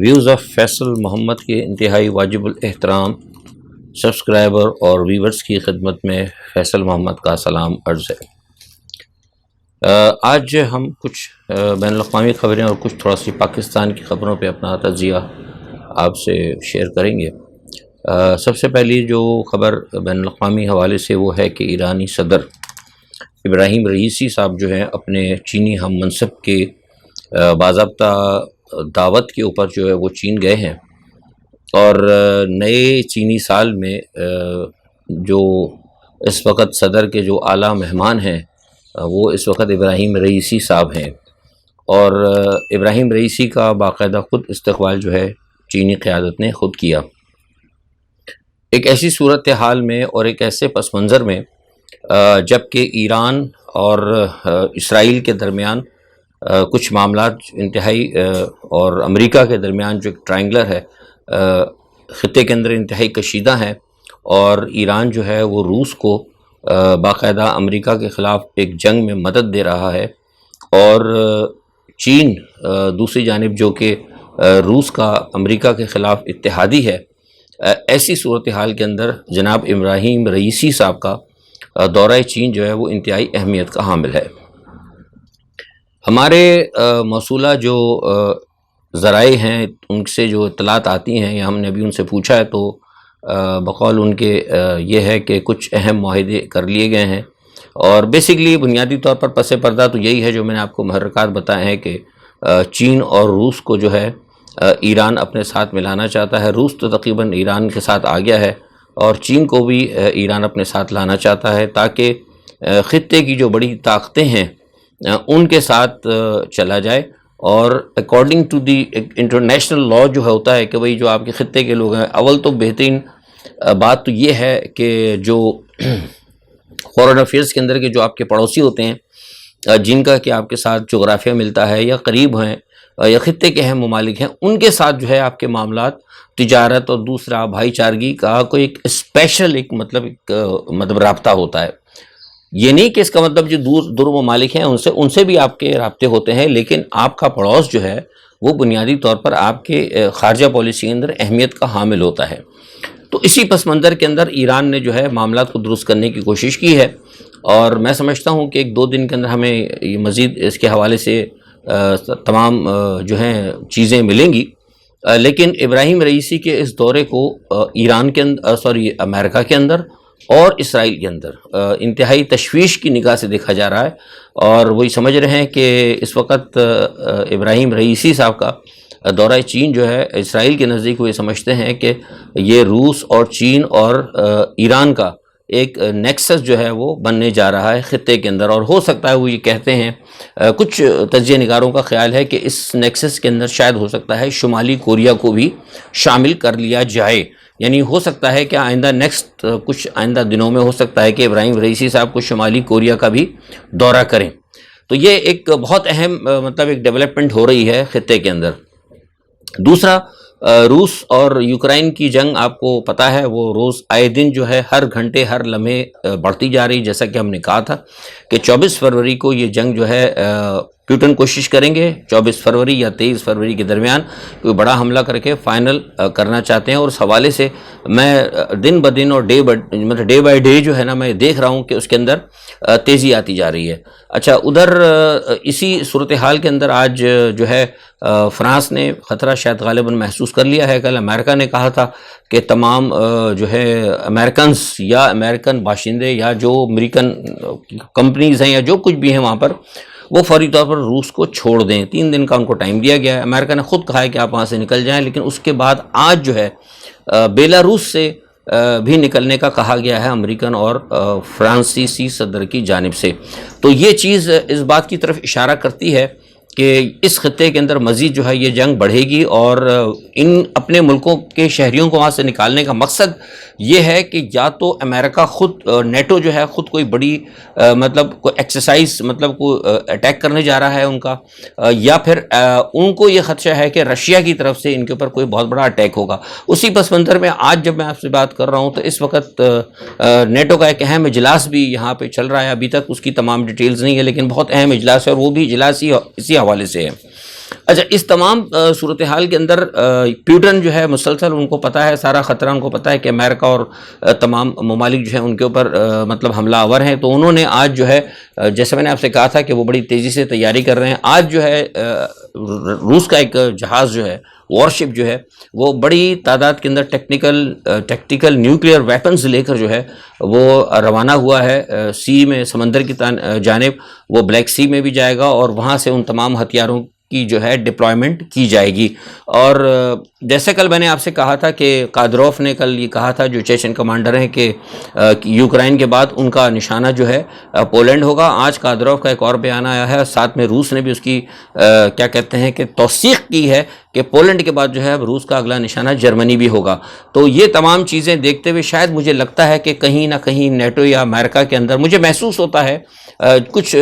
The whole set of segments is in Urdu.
ویوز آف فیصل محمد کے انتہائی واجب الاحترام سبسکرائبر اور ویورز کی خدمت میں فیصل محمد کا سلام عرض ہے۔ آج ہم کچھ بین الاقوامی خبریں اور کچھ تھوڑا سی پاکستان کی خبروں پہ اپنا تجزیہ آپ سے شیئر کریں گے۔ سب سے پہلی جو خبر بین الاقوامی حوالے سے وہ ہے کہ ایرانی صدر ابراہیم رئیسی صاحب جو ہیں اپنے چینی ہم منصب کے باضابطہ دعوت کے اوپر جو ہے وہ چین گئے ہیں، اور نئے چینی سال میں جو اس وقت صدر کے جو اعلیٰ مہمان ہیں وہ اس وقت ابراہیم رئیسی صاحب ہیں، اور ابراہیم رئیسی کا باقاعدہ خود استقبال جو ہے چینی قیادت نے خود کیا۔ ایک ایسی صورتحال میں اور ایک ایسے پس منظر میں جبکہ ایران اور اسرائیل کے درمیان کچھ معاملات انتہائی اور امریکہ کے درمیان جو ایک ٹرائنگلر ہے خطے کے اندر انتہائی کشیدہ ہیں، اور ایران جو ہے وہ روس کو باقاعدہ امریکہ کے خلاف ایک جنگ میں مدد دے رہا ہے، اور چین دوسری جانب جو کہ روس کا امریکہ کے خلاف اتحادی ہے، ایسی صورتحال کے اندر جناب ابراہیم رئیسی صاحب کا دورہ چین جو ہے وہ انتہائی اہمیت کا حامل ہے۔ ہمارے موصولہ جو ذرائع ہیں ان سے جو اطلاعات آتی ہیں یا ہم نے ابھی ان سے پوچھا ہے، تو بقول ان کے یہ ہے کہ کچھ اہم معاہدے کر لیے گئے ہیں، اور بیسیکلی بنیادی طور پر پس پردہ تو یہی ہے جو میں نے آپ کو محرکات بتائے ہیں کہ چین اور روس کو جو ہے ایران اپنے ساتھ ملانا چاہتا ہے۔ روس تو تقریباً ایران کے ساتھ آ گیا ہے، اور چین کو بھی ایران اپنے ساتھ لانا چاہتا ہے تاکہ خطے کی جو بڑی طاقتیں ہیں ان کے ساتھ چلا جائے، اور according to the international law جو ہوتا ہے کہ بھئی جو آپ کے خطے کے لوگ ہیں، اول تو بہترین بات تو یہ ہے کہ جو فورن افیئرس کے اندر کے جو آپ کے پڑوسی ہوتے ہیں جن کا کہ آپ کے ساتھ جغرافیہ ملتا ہے یا قریب ہیں یا خطے کے اہم ممالک ہیں، ان کے ساتھ جو ہے آپ کے معاملات تجارت اور دوسرا بھائی چارگی کا کوئی ایک اسپیشل ایک مطلب رابطہ ہوتا ہے۔ یہ نہیں کہ اس کا مطلب جو دور ممالک ہیں ان سے بھی آپ کے رابطے ہوتے ہیں، لیکن آپ کا پڑوس جو ہے وہ بنیادی طور پر آپ کے خارجہ پالیسی کے اندر اہمیت کا حامل ہوتا ہے۔ تو اسی پس منظر کے اندر ایران نے جو ہے معاملات کو درست کرنے کی کوشش کی ہے، اور میں سمجھتا ہوں کہ ایک دو دن کے اندر ہمیں یہ مزید اس کے حوالے سے تمام جو ہیں چیزیں ملیں گی، لیکن ابراہیم رئیسی کے اس دورے کو امریکہ کے اندر اور اسرائیل کے اندر انتہائی تشویش کی نگاہ سے دیکھا جا رہا ہے، اور وہی سمجھ رہے ہیں کہ اس وقت ابراہیم رئیسی صاحب کا دورہ چین جو ہے اسرائیل کے نزدیک وہ یہ سمجھتے ہیں کہ یہ روس اور چین اور ایران کا ایک نیکسس جو ہے وہ بننے جا رہا ہے خطے کے اندر، اور ہو سکتا ہے وہ یہ کہتے ہیں، کچھ تجزیہ نگاروں کا خیال ہے کہ اس نیکسس کے اندر شاید ہو سکتا ہے شمالی کوریا کو بھی شامل کر لیا جائے، یعنی ہو سکتا ہے کہ کچھ آئندہ دنوں میں ہو سکتا ہے کہ ابراہیم رئیسی صاحب کو شمالی کوریا کا بھی دورہ کریں۔ تو یہ ایک بہت اہم ایک ڈیولپمنٹ ہو رہی ہے خطے کے اندر۔ دوسرا، روس اور یوکرائن کی جنگ آپ کو پتہ ہے وہ روز آئے دن جو ہے ہر گھنٹے ہر لمحے بڑھتی جا رہی، جیسا کہ ہم نے کہا تھا کہ 24 فروری کو یہ جنگ جو ہے پیوٹن کوشش کریں گے 24 فروری یا 23 فروری کے درمیان کوئی بڑا حملہ کر کے فائنل کرنا چاہتے ہیں، اور اس حوالے سے میں دن بدن اور ڈے بائی ڈے جو ہے نا میں دیکھ رہا ہوں کہ اس کے اندر تیزی آتی جا رہی ہے۔ اچھا، ادھر اسی صورتحال کے اندر آج جو ہے فرانس نے خطرہ شاید غالباً محسوس کر لیا ہے۔ کل امریکہ نے کہا تھا کہ تمام جو ہے امریکنز یا امریکن باشندے یا جو امریکن کمپنیز ہیں یا جو کچھ بھی ہیں وہاں پر، وہ فوری طور پر روس کو چھوڑ دیں۔ 3 دن کا ان کو ٹائم دیا گیا ہے۔ امریکہ نے خود کہا ہے کہ آپ وہاں سے نکل جائیں، لیکن اس کے بعد آج جو ہے بیلاروس سے بھی نکلنے کا کہا گیا ہے امریکن اور فرانسیسی صدر کی جانب سے۔ تو یہ چیز اس بات کی طرف اشارہ کرتی ہے کہ اس خطے کے اندر مزید جو ہے یہ جنگ بڑھے گی، اور ان اپنے ملکوں کے شہریوں کو وہاں سے نکالنے کا مقصد یہ ہے کہ یا تو امریکہ خود نیٹو جو ہے خود کوئی بڑی کوئی ایکسرسائز کوئی اٹیک کرنے جا رہا ہے ان کا، یا پھر ان کو یہ خدشہ ہے کہ رشیا کی طرف سے ان کے اوپر کوئی بہت بڑا اٹیک ہوگا۔ اسی پس منظر میں آج جب میں آپ سے بات کر رہا ہوں تو اس وقت نیٹو کا ایک اہم اجلاس بھی یہاں پہ چل رہا ہے، ابھی تک اس کی تمام ڈیٹیلز نہیں ہے لیکن بہت اہم اجلاس ہے، اور وہ بھی اجلاس ہی اسی حوالے سے ہے۔ اچھا، اس تمام صورتحال کے اندر پیوٹن جو ہے مسلسل ان کو پتہ ہے، سارا خطرہ ان کو پتہ ہے کہ امریکہ اور تمام ممالک جو ہیں ان کے اوپر مطلب حملہ آور ہیں، تو انہوں نے آج جو ہے جیسے میں نے آپ سے کہا تھا کہ وہ بڑی تیزی سے تیاری کر رہے ہیں. آج جو ہے روس کا ایک جہاز جو ہے، وارشپ جو ہے، وہ بڑی تعداد کے اندر ٹیکٹیکل نیوکلیئر ویپنز لے کر جو ہے وہ روانہ ہوا ہے سی میں، سمندر کی جانب. وہ بلیک سی میں بھی جائے گا اور وہاں سے ان تمام ہتھیاروں کی جو ہے ڈپلائمنٹ کی جائے گی. اور جیسے کل میں نے آپ سے کہا تھا کہ قادروف نے کل یہ کہا تھا، جو چیچن کمانڈر ہیں، کہ یوکرائن کے بعد ان کا نشانہ جو ہے پولینڈ ہوگا. آج قادروف کا ایک اور بیان آیا ہے، ساتھ میں روس نے بھی اس کی کیا کہتے ہیں کہ توثیق کی ہے کہ پولینڈ کے بعد جو ہے اب روس کا اگلا نشانہ جرمنی بھی ہوگا. تو یہ تمام چیزیں دیکھتے ہوئے شاید مجھے لگتا ہے کہ کہیں نہ کہیں نیٹو یا امریکہ کے اندر مجھے محسوس ہوتا ہے کچھ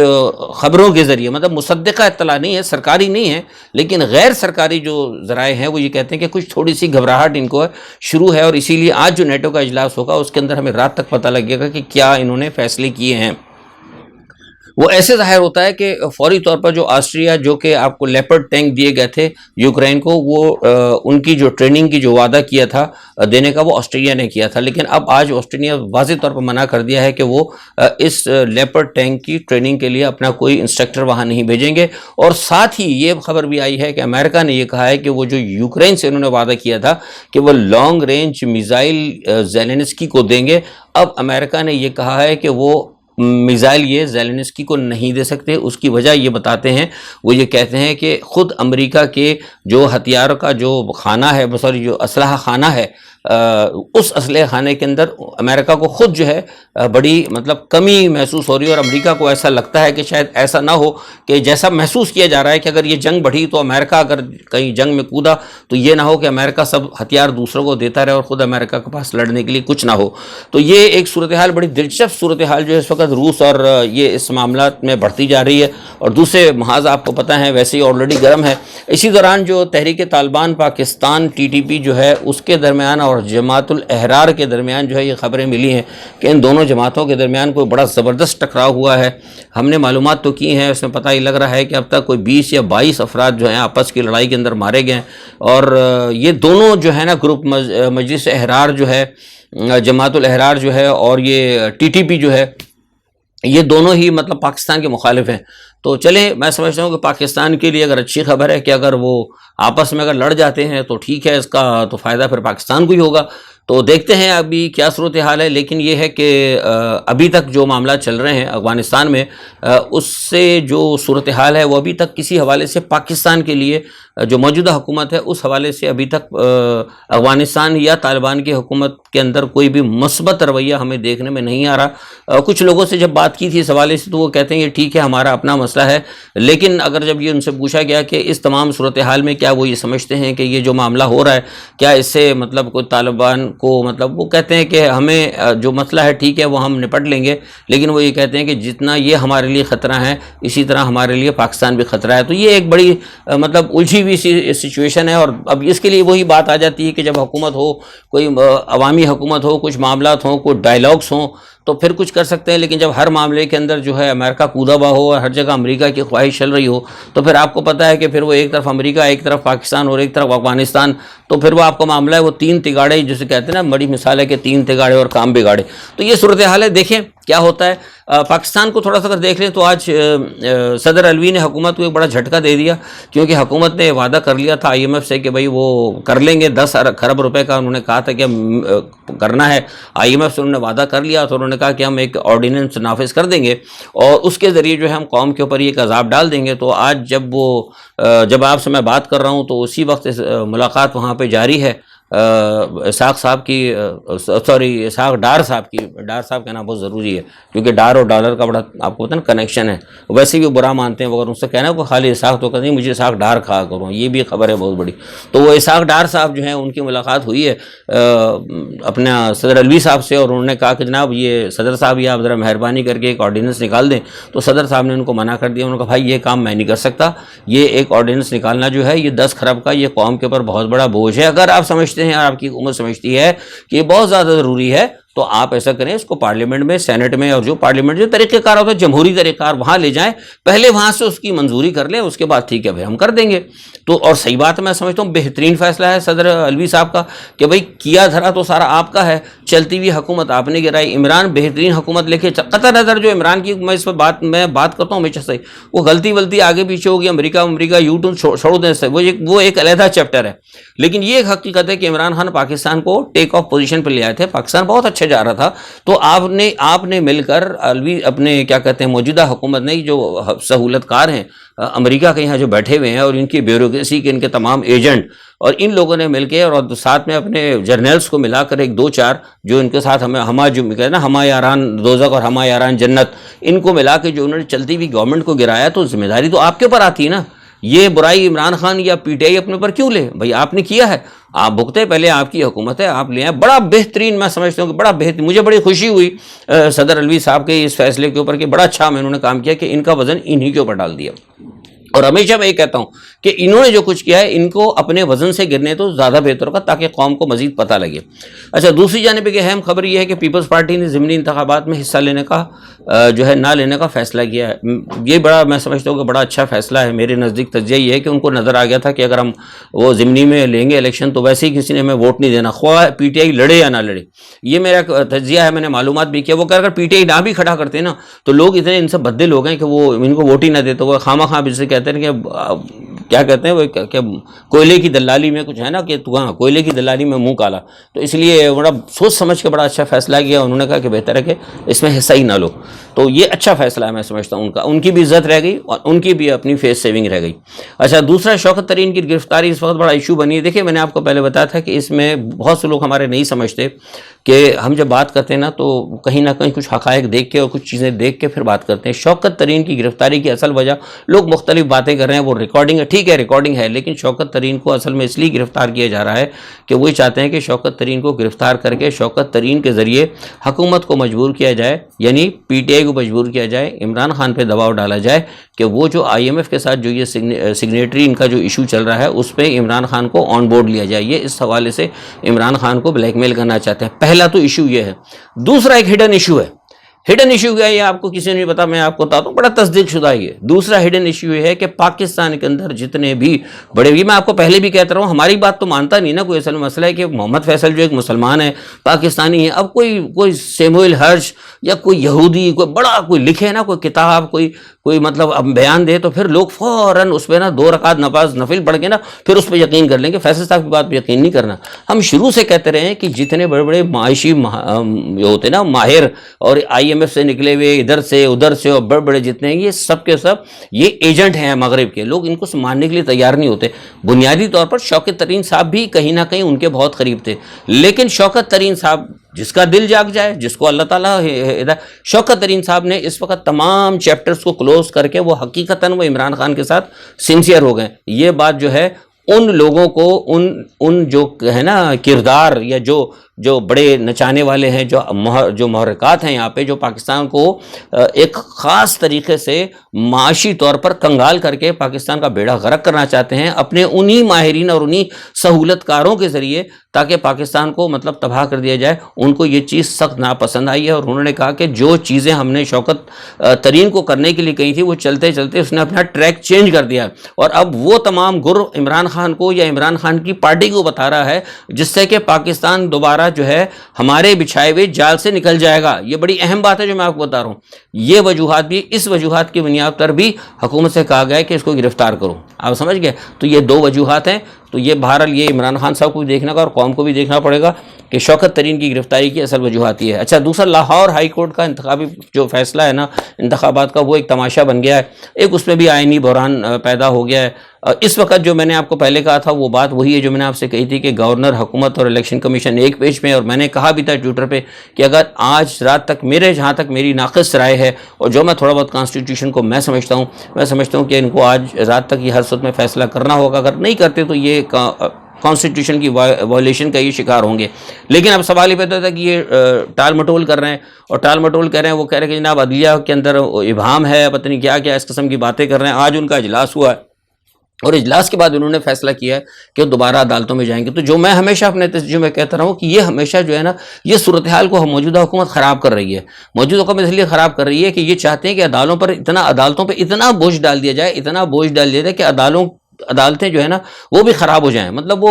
خبروں کے ذریعے، مطلب مصدقہ اطلاع نہیں ہے، سرکاری نہیں ہے، لیکن غیر سرکاری جو ذرائع ہیں وہ یہ کہتے ہیں کہ کچھ تھوڑی سی گھبراہٹ ان کو شروع ہے. اور اسی لیے آج جو نیٹو کا اجلاس ہوگا اس کے اندر ہمیں رات تک پتہ لگے گا کہ کیا انہوں نے فیصلے کیے ہیں. وہ ایسے ظاہر ہوتا ہے کہ فوری طور پر جو آسٹریا، جو کہ آپ کو لیپرڈ ٹینک دیے گئے تھے یوکرین کو، وہ ان کی جو ٹریننگ کی جو وعدہ کیا تھا دینے کا، وہ آسٹریا نے کیا تھا. لیکن اب آج آسٹریا واضح طور پر منع کر دیا ہے کہ وہ اس لیپرڈ ٹینک کی ٹریننگ کے لیے اپنا کوئی انسٹرکٹر وہاں نہیں بھیجیں گے. اور ساتھ ہی یہ خبر بھی آئی ہے کہ امریکہ نے یہ کہا ہے کہ وہ جو یوکرین سے انہوں نے وعدہ کیا تھا کہ وہ لانگ رینج میزائل زیلنسکی کو دیں گے، اب امریکہ نے یہ کہا ہے کہ وہ میزائل یہ زیلنسکی کو نہیں دے سکتے. اس کی وجہ یہ بتاتے ہیں، وہ یہ کہتے ہیں کہ خود امریکہ کے جو ہتھیار کا جو خانہ ہے، سوری جو اسلحہ خانہ ہے، اس اسلحہ خانے کے اندر امریکہ کو خود جو ہے بڑی مطلب کمی محسوس ہو رہی ہے. اور امریکہ کو ایسا لگتا ہے کہ شاید ایسا نہ ہو کہ جیسا محسوس کیا جا رہا ہے کہ اگر یہ جنگ بڑھی تو امریکہ اگر کہیں جنگ میں کودا تو یہ نہ ہو کہ امریکہ سب ہتھیار دوسروں کو دیتا رہے اور خود امریکہ کے پاس لڑنے کے لیے کچھ نہ ہو. تو یہ ایک صورتحال، بڑی دلچسپ صورتحال جو ہے اس وقت روس اور یہ اس معاملات میں بڑھتی جا رہی ہے. اور دوسرے محاذ آپ کو پتہ ہے ویسے ہی آلریڈی گرم ہے. اسی دوران جو تحریک طالبان پاکستان TTP جو ہے اس کے درمیان اور جماعت الاحرار کے درمیان جو ہے یہ خبریں ملی ہیں کہ ان دونوں جماعتوں کے درمیان کوئی بڑا زبردست ٹکراؤ ہوا ہے. ہم نے معلومات تو کی ہیں، اس میں پتہ ہی لگ رہا ہے کہ اب تک کوئی 20 یا 22 افراد جو ہیں آپس کی لڑائی کے اندر مارے گئے ہیں. اور یہ دونوں جو ہے نا گروپ، مجلس احرار جو ہے، جماعت الاحرار جو ہے، اور یہ TTP جو ہے، یہ دونوں ہی مطلب پاکستان کے مخالف ہیں. تو چلیں، میں سمجھتا ہوں کہ پاکستان کے لیے اگر اچھی خبر ہے کہ اگر وہ آپس میں اگر لڑ جاتے ہیں تو ٹھیک ہے، اس کا تو فائدہ پھر پاکستان کو ہی ہوگا. تو دیکھتے ہیں ابھی کیا صورتحال ہے. لیکن یہ ہے کہ ابھی تک جو معاملات چل رہے ہیں افغانستان میں، اس سے جو صورتحال ہے وہ ابھی تک کسی حوالے سے پاکستان کے لیے جو موجودہ حکومت ہے اس حوالے سے ابھی تک افغانستان یا طالبان کی حکومت کے اندر کوئی بھی مثبت رویہ ہمیں دیکھنے میں نہیں آ رہا. کچھ لوگوں سے جب بات کی تھی اس حوالے سے تو وہ کہتے ہیں یہ ٹھیک ہے، ہمارا اپنا مسئلہ ہے. لیکن اگر جب یہ ان سے پوچھا گیا کہ اس تمام صورتحال میں کیا وہ یہ سمجھتے ہیں کہ یہ جو معاملہ ہو رہا ہے کیا اس سے مطلب کوئی طالبان کو، مطلب وہ کہتے ہیں کہ ہمیں جو مسئلہ ہے ٹھیک ہے وہ ہم نپٹ لیں گے، لیکن وہ یہ کہتے ہیں کہ جتنا یہ ہمارے لیے خطرہ ہے اسی طرح ہمارے لیے پاکستان بھی خطرہ ہے. تو یہ ایک بڑی مطلب الجھی ہوئی سی سچویشن ہے. اور اب اس کے لیے وہی بات آ جاتی ہے کہ جب حکومت ہو، کوئی عوامی حکومت ہو، کچھ معاملات ہوں، کوئی ڈائلاگس ہوں تو پھر کچھ کر سکتے ہیں. لیکن جب ہر معاملے کے اندر جو ہے امریکہ کودا ہوا ہو اور ہر جگہ امریکہ کی خواہش چل رہی ہو تو پھر آپ کو پتہ ہے کہ پھر وہ ایک طرف امریکہ، ایک طرف پاکستان اور ایک طرف افغانستان، تو پھر وہ آپ کا معاملہ ہے وہ 3 تگاڑے جسے کہتے ہیں نا، بڑی مثال ہے کہ 3 تگاڑے اور کام بگاڑے. تو یہ صورتحال ہے، دیکھیں کیا ہوتا ہے. پاکستان کو تھوڑا سا اگر دیکھ لیں تو آج صدر الوی نے حکومت کو ایک بڑا جھٹکا دے دیا، کیونکہ حکومت نے وعدہ کر لیا تھا IMF سے کہ بھائی وہ کر لیں گے 10 کھرب روپے کا، انہوں نے کہا تھا کہ کرنا ہے. IMF سے انہوں نے وعدہ کر لیا تو انہوں نے کہا کہ ہم ایک آرڈیننس نافذ کر دیں گے اور اس کے ذریعے جو ہے ہم قوم کے اوپر یہ ایک عذاب ڈال دیں گے. تو آج جب آپ سے میں بات کر رہا ہوں تو اسی وقت ملاقات وہاں پہ جاری ہے اسحاق صاحب کی، اسحاق ڈار صاحب کی. ڈار صاحب کہنا بہت ضروری ہے کیونکہ ڈار اور ڈالر کا بڑا آپ کو پتہ نا کنیکشن ہے. ویسے بھی برا مانتے ہیں، اگر ان سے کہنا ہے کہ خالی اسحاق تو کہتے ہیں مجھے اسحاق ڈار کھا کروں، یہ بھی خبر ہے بہت بڑی. تو وہ اسحاق ڈار صاحب جو ہیں ان کی ملاقات ہوئی ہے اپنا صدر الوی صاحب سے، اور انہوں نے کہا کہ جناب یہ صدر صاحب یہ آپ ذرا مہربانی کر کے ایک آرڈیننس نکال دیں. تو صدر صاحب نے ان کو منع کر دیا. انہوں نے کہا بھائی یہ کام میں نہیں کر سکتا، یہ ایک آرڈیننس نکالنا جو ہے یہ 10 کھرب کا یہ قوم کے اوپر بہت بڑا بوجھ ہے. اگر آپ سمجھتے ہیں اور آپ کی حکومت سمجھتی ہے کہ یہ بہت زیادہ ضروری ہے تو آپ ایسا کریں اس کو پارلیمنٹ میں، سینٹ میں، اور جو پارلیمنٹ جو طریقہ کار ہوتا ہے جمہوری طریقہ کار وہاں لے جائیں، پہلے وہاں سے اس کی منظوری کر لیں، اس کے بعد ٹھیک ہے بھائی ہم کر دیں گے۔ تو اور صحیح بات میں سمجھتا ہوں بہترین فیصلہ ہے صدر الوی صاحب کا کہ بھائی کیا دھرا تو سارا آپ کا ہے، چلتی ہوئی حکومت آپ نے گرائی، عمران بہترین حکومت لے کے قطع نظر جو عمران کی میں اس پر بات کرتا ہوں ہمیشہ سے، وہ غلطی آگے پیچھے ہوگی، امریکہ یو ٹرن چھوڑ دیں سے، وہ ایک علیحدہ چیپٹر ہے، لیکن یہ ایک حقیقت ہے کہ عمران خان پاکستان کو ٹیک آف پوزیشن پہ لے آئے تھے، پاکستان بہت اچھا جا رہا تھا، تو آپ نے مل کر الوی اپنے کیا کہتے ہیں موجودہ حکومت نے جو سہولت کار ہیں امریکہ کے یہاں جو بیٹھے ہوئے ہیں اور ان کی بیوروکریسی کے ان کے تمام ایجنٹ، اور ان لوگوں نے مل کے اور ساتھ میں اپنے جرنیلز کو ملا کر ایک دو چار جو ان کے ساتھ ہما یاران دوزخ اور ہما یاران جنت، ان کو ملا کے جو انہوں نے چلتی ہوئی گورنمنٹ کو گرایا، تو ذمہ داری تو آپ کے اوپر آتی ہے نا، یہ برائی عمران خان یا پی ٹی آئی اپنے اوپر کیوں لے؟ بھائی آپ نے کیا ہے، آپ بھگتے، پہلے آپ کی حکومت ہے، آپ لے آئے، بڑا بہترین، میں سمجھتا ہوں کہ بڑا بہترین، مجھے بڑی خوشی ہوئی صدر الوی صاحب کے اس فیصلے کے اوپر کہ بڑا اچھا انہوں نے کام کیا کہ ان کا وزن انہی کے اوپر ڈال دیا، اور ہمیشہ میں یہ کہتا ہوں کہ انہوں نے جو کچھ کیا ہے ان کو اپنے وزن سے گرنے تو زیادہ بہتر ہوگا تاکہ قوم کو مزید پتہ لگے۔ اچھا، دوسری جانب ایک اہم خبر یہ ہے کہ پیپلز پارٹی نے ضمنی انتخابات میں حصہ لینے کا نہ لینے کا فیصلہ کیا ہے۔ یہ بڑا، میں سمجھتا ہوں کہ بڑا اچھا فیصلہ ہے، میرے نزدیک تجزیہ یہ ہے کہ ان کو نظر آ گیا تھا کہ اگر ہم وہ ضمنی میں لیں گے الیکشن تو ویسے ہی کسی نے ہمیں ووٹ نہیں دینا، خواہ پی ٹی آئی لڑے یا نہ لڑے، یہ میرا تجزیہ ہے، میں نے معلومات بھی کیا۔ وہ اگر پی ٹی آئی نہ بھی کھڑا کرتے نا تو لوگ اتنے ان سے بدے لوگ ہیں کہ وہ ان کو ووٹ ہی نہ دیتے، وہ خواہ خواہ سے کہتے ہیں کہ کیا کہتے ہیں وہ کہ کوئلے کی دلالی میں کچھ ہے نا کہ کوئلے کی دلالی میں منہ کالا، تو اس لیے بڑا سوچ سمجھ کے بڑا اچھا فیصلہ کیا، انہوں نے کہا کہ بہتر ہے کہ اس میں حصہ ہی نہ لو، تو یہ اچھا فیصلہ ہے، میں سمجھتا ہوں ان کی بھی عزت رہ گئی اور ان کی بھی اپنی فیس سیونگ رہ گئی۔ اچھا، دوسرا شوکت ترین کی گرفتاری اس وقت بڑا ایشو بنی ہے۔ دیکھیں میں نے آپ کو پہلے بتایا تھا کہ اس میں بہت سے لوگ ہمارے نہیں سمجھتے کہ ہم جب بات کرتے ہیں نا تو کہیں نہ کہیں کچھ حقائق دیکھ کے اور کچھ چیزیں دیکھ کے پھر بات کرتے ہیں۔ شوکت ترین کی گرفتاری کی اصل وجہ لوگ مختلف باتیں کر رہے ہیں، وہ ریکارڈنگ ہے، ٹھیک ہے ریکارڈنگ ہے، لیکن شوکت ترین کو اصل میں اس لیے گرفتار کیا جا رہا ہے کہ وہی چاہتے ہیں کہ شوکت ترین کو گرفتار کر کے شوکت ترین کے ذریعے حکومت کو مجبور کیا جائے، یعنی پی ٹی آئی کو مجبور کیا جائے، عمران خان پہ دباؤ ڈالا جائے کہ وہ جو آئی ایم ایف کے ساتھ جو یہ سگنیٹری ان کا جو ایشو چل رہا ہے اس پہ عمران خان کو آن بورڈ لیا جائے۔ یہ اس حوالے سے عمران خان کو بلیک میل کرنا چاہتے ہیں۔ پہلا تو ایشو یہ ہے۔ دوسرا ایک ہڈن ایشو ہے۔ ہڈن ایشو کیا ہے یہ آپ کو کسی نے نہیں پتا، میں آپ کو بتاتا ہوں، بڑا تصدیق شدہ یہ دوسرا ہڈن ایشو یہ ہے کہ پاکستان کے اندر جتنے بھی بڑے، میں آپ کو پہلے بھی کہتا رہا ہوں، ہماری بات تو مانتا نہیں نا کوئی، اصل مسئلہ ہے کہ محمد فیصل جو ایک مسلمان ہے، پاکستانی ہے، اب کوئی سیموئل ہرش یا کوئی یہودی کوئی بڑا کوئی لکھے نا کوئی کتاب، کوئی مطلب اب بیان دے تو پھر لوگ فوراً اس پہ نا 2 رکعت نماز نفل پڑھ کے نا پھر اس پہ یقین کر لیں گے۔ فیصل صاحب کی بات پہ یقین نہیں کرنا۔ ہم شروع سے کہتے رہے ہیں کہ جتنے بڑے بڑے معاشی ہوتے نا ماہر اور آئی ایم ایف سے نکلے ہوئے ادھر سے ادھر سے اور بڑے بڑے جتنے ہیں، یہ سب کے سب یہ ایجنٹ ہیں مغرب کے، لوگ ان کو ماننے کے لیے تیار نہیں ہوتے۔ بنیادی طور پر شوکت ترین صاحب بھی کہیں نہ کہیں ان کے بہت قریب تھے، لیکن شوکت ترین صاحب جس کا دل جاگ جائے، جس کو اللہ تعالیٰ شوکت ترین صاحب نے اس وقت تمام چیپٹرز کو کلوز کر کے وہ حقیقتاً وہ عمران خان کے ساتھ سنسیئر ہو گئے۔ یہ بات جو ہے ان لوگوں کو ان جو ہے نا کردار یا جو بڑے نچانے والے ہیں، جو محرکات ہیں یہاں پہ، جو پاکستان کو ایک خاص طریقے سے معاشی طور پر کنگال کر کے پاکستان کا بیڑا غرق کرنا چاہتے ہیں اپنے انہی ماہرین اور انہی سہولت کاروں کے ذریعے، تاکہ پاکستان کو مطلب تباہ کر دیا جائے، ان کو یہ چیز سخت ناپسند آئی ہے، اور انہوں نے کہا کہ جو چیزیں ہم نے شوکت ترین کو کرنے کے لیے کہی تھی وہ چلتے چلتے اس نے اپنا ٹریک چینج کر دیا، اور اب وہ تمام گر عمران خان کو یا عمران خان کی پارٹی کو بتا رہا ہے، جس سے کہ پاکستان دوبارہ جو ہے ہمارے بچھائے ہوئے جال سے نکل جائے گا۔ یہ بڑی اہم بات ہے جو میں آپ کو بتا رہا ہوں۔ یہ وجوہات بھی، اس وجوہات کی بنیاد پر بھی حکومت سے کہا گیا ہے کہ اس کو گرفتار کرو، آپ سمجھ گئے؟ تو یہ 2 وجوہات ہیں۔ تو یہ بہرحال یہ عمران خان صاحب کو بھی دیکھنا گا اور قوم کو بھی دیکھنا پڑے گا کہ شوکت ترین کی گرفتاری کی اصل وجوہات یہ ہے۔ اچھا، دوسرا لاہور ہائی کورٹ کا انتخابی جو فیصلہ ہے نا انتخابات کا، وہ ایک تماشا بن گیا ہے، ایک اس میں بھی آئینی بحران پیدا ہو گیا ہے۔ اس وقت جو میں نے آپ کو پہلے کہا تھا وہ بات وہی ہے جو میں نے آپ سے کہی تھی کہ گورنر، حکومت اور الیکشن کمیشن ایک پیج میں، اور میں نے کہا بھی تھا ٹویٹر پہ کہ اگر آج رات تک جہاں تک میری ناقص رائے ہے اور جو میں تھوڑا بہت کانسٹیٹیوشن کو میں سمجھتا ہوں کہ ان کو آج رات تک یہ ہر صورت میں فیصلہ کرنا ہوگا، اگر نہیں کرتے تو یہ کانسٹیٹیوشن کی وائلیشن کا یہ شکار ہوں گے۔ لیکن اب سوال یہ پیدا ہوتا ہے کہ یہ ٹال مٹول کر رہے ہیں، اور ٹال مٹول کر رہے ہیں، وہ کہہ رہے ہیں کہ جناب عدلیہ کے اندر ابہام ہے، پتہ نہیں کیا اس قسم کی باتیں کر رہے ہیں۔ آج ان کا اجلاس ہوا ہے اور اجلاس کے بعد انہوں نے فیصلہ کیا ہے کہ دوبارہ عدالتوں میں جائیں گے۔ تو جو میں ہمیشہ اپنے تجزیے میں کہتا رہا ہوں کہ یہ ہمیشہ جو ہے نا یہ صورتحال کو موجودہ حکومت خراب کر رہی ہے۔ موجودہ حکومت اس لیے خراب کر رہی ہے کہ یہ چاہتے ہیں کہ عدالتوں پہ اتنا بوجھ ڈال دیا جائے کہ عدالتیں جو ہے نا وہ بھی خراب ہو جائیں۔ مطلب وہ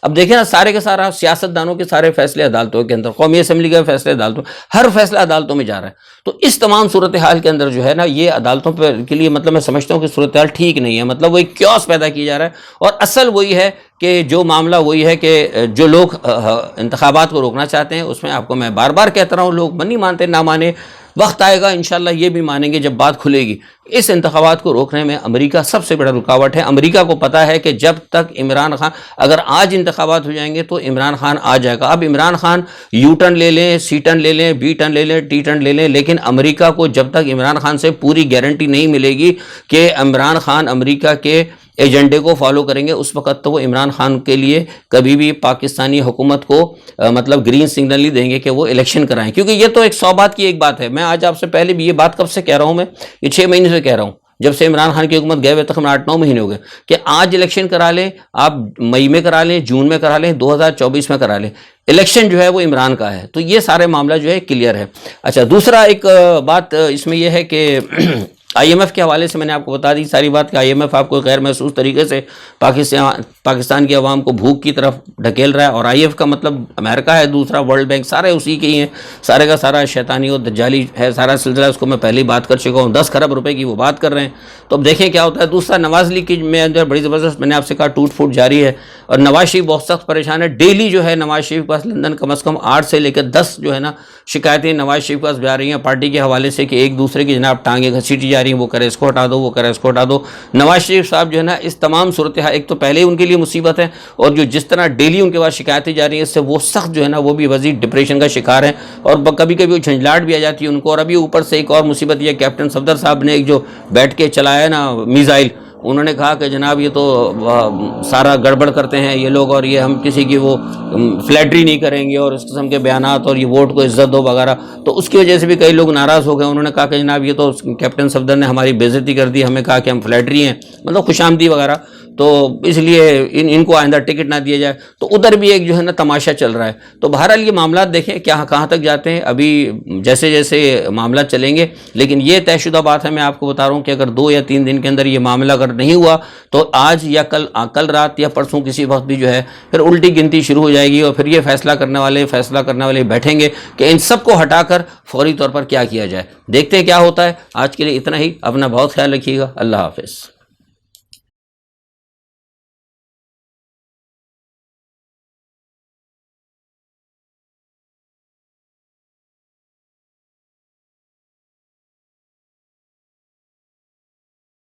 اب دیکھیں نا سارے کے سارا سیاستدانوں کے سارے فیصلے عدالتوں کے اندر، قومی اسمبلی کے فیصلے عدالتوں، ہر فیصلہ عدالتوں میں جا رہا ہے۔ تو اس تمام صورتحال کے اندر جو ہے نا یہ عدالتوں کے لیے مطلب میں سمجھتا ہوں کہ صورتحال ٹھیک نہیں ہے۔ مطلب وہ ایک کیوس پیدا کیا جا رہا ہے، اور اصل وہی ہے کہ جو معاملہ وہی ہے کہ جو لوگ انتخابات کو روکنا چاہتے ہیں، اس میں آپ کو میں بار بار کہتا رہا ہوں، لوگ نہیں مانتے، نہ مانے، وقت آئے گا انشاءاللہ یہ بھی مانیں گے جب بات کھلے گی۔ اس انتخابات کو روکنے میں امریکہ سب سے بڑا رکاوٹ ہے۔ امریکہ کو پتا ہے کہ جب تک عمران خان، اگر آج انتخابات ہو جائیں گے تو عمران خان آ جائے گا۔ اب عمران خان یو ٹرن لے لیں، سی ٹرن لے لیں، بی ٹرن لے لیں، ٹی ٹرن لے لیں، لیکن امریکہ کو جب تک عمران خان سے پوری گارنٹی نہیں ملے گی کہ عمران خان امریکہ کے ایجنڈے کو فالو کریں گے، اس وقت تو وہ عمران خان کے لیے کبھی بھی پاکستانی حکومت کو مطلب گرین سگنل نہیں دیں گے کہ وہ الیکشن کرائیں، کیونکہ یہ تو ایک 100 بات کی ایک بات ہے۔ میں آج آپ سے پہلے بھی یہ بات کب سے کہہ رہا ہوں، میں یہ 6 مہینے سے کہہ رہا ہوں، جب سے عمران خان کی حکومت گئے ہوئے تقریباً 8-9 مہینے ہو گئے، کہ آج الیکشن کرا لیں، آپ مئی میں کرا لیں، جون میں کرا لیں، 2024 میں کرا لیں، الیکشن جو ہے وہ عمران کا ہے۔ تو یہ سارے معاملہ جو ہے کلیئر ہے۔ اچھا، دوسرا ایک بات اس میں یہ ہے کہ آئی ایم ایف کے حوالے سے میں نے آپ کو بتا دی ساری بات کہ آئی ایم ایف آپ کو غیر محسوس طریقے سے پاکستان کی عوام کو بھوک کی طرف ڈھکیل رہا ہے، اور آئی ایف کا مطلب امریکہ ہے، دوسرا ورلڈ بینک، سارے اسی کے ہی ہیں، سارے کا سارا شیطانی اور دجالی ہے سارا سلسلہ، اس کو میں پہلے ہی بات کر چکا ہوں، 10 کھرب روپے کی وہ بات کر رہے ہیں۔ تو اب دیکھیں کیا ہوتا ہے۔ دوسرا نواز لیگ کی میں اندر بڑی زبردست، میں نے آپ سے کہا ٹوٹ پھوٹ جاری ہے، اور نواز شریف بہت سخت پریشان ہے۔ ڈیلی جو ہے نواز شریف کے پاس لندن کم از کم 8 سے لے کر 10 جو ہے نا شکایتیں نواز شریف کے پاس بھی آ رہی ہیں پارٹی کے حوالے سے، کہ ایک دوسرے کی جناب ٹانگیں گھسیٹی جا رہی ہیں، وہ کرے اس کو ہٹا دو، وہ کرے اس کو ہٹا دو۔ نواز شریف صاحب جو ہے نا اس تمام صورتحال، ایک تو پہلے ہی ان کے لیے مصیبت ہے، اور جو جس طرح ڈیلی ان کے پاس شکایتیں جا رہی ہیں، اس سے وہ سخت جو ہے نا وہ بھی وزیر ڈپریشن کا شکار ہیں، اور کبھی کبھی وہ جھنجھلاہٹ بھی آ جاتی ہے ان کو۔ اور ابھی اوپر سے ایک اور مصیبت یہ کیپٹن صفدر صاحب نے ایک جو بیٹھ کے چلایا ہے نا میزائل، انہوں نے کہا کہ جناب یہ تو سارا گڑبڑ کرتے ہیں یہ لوگ، اور یہ ہم کسی کی وہ فلیٹری نہیں کریں گے، اور اس قسم کے بیانات، اور یہ ووٹ کو عزت دو وغیرہ۔ تو اس کی وجہ سے بھی کئی لوگ ناراض ہو گئے، انہوں نے کہا کہ جناب یہ تو کیپٹن صفدر نے ہماری بے عزتی کر دی، ہمیں کہا کہ ہم فلیٹری ہیں، مطلب خوش آمدی وغیرہ، تو اس لیے ان کو آئندہ ٹکٹ نہ دیا جائے۔ تو ادھر بھی ایک جو ہے نا تماشا چل رہا ہے۔ تو بہرحال یہ معاملات دیکھیں کہاں تک جاتے ہیں، ابھی جیسے جیسے معاملات چلیں گے، لیکن یہ طے شدہ بات ہے، میں آپ کو بتا رہا ہوں کہ اگر 2 یا 3 دن کے اندر یہ معاملہ اگر نہیں ہوا تو آج یا کل رات یا پرسوں کسی وقت بھی جو ہے پھر الٹی گنتی شروع ہو جائے گی، اور پھر یہ فیصلہ کرنے والے بیٹھیں گے کہ ان سب کو ہٹا کر فوری طور پر کیا کیا جائے۔ دیکھتے ہیں کیا ہوتا ہے۔ آج کے لیے اتنا ہی، اپنا بہت خیال رکھیے گا، اللہ حافظ۔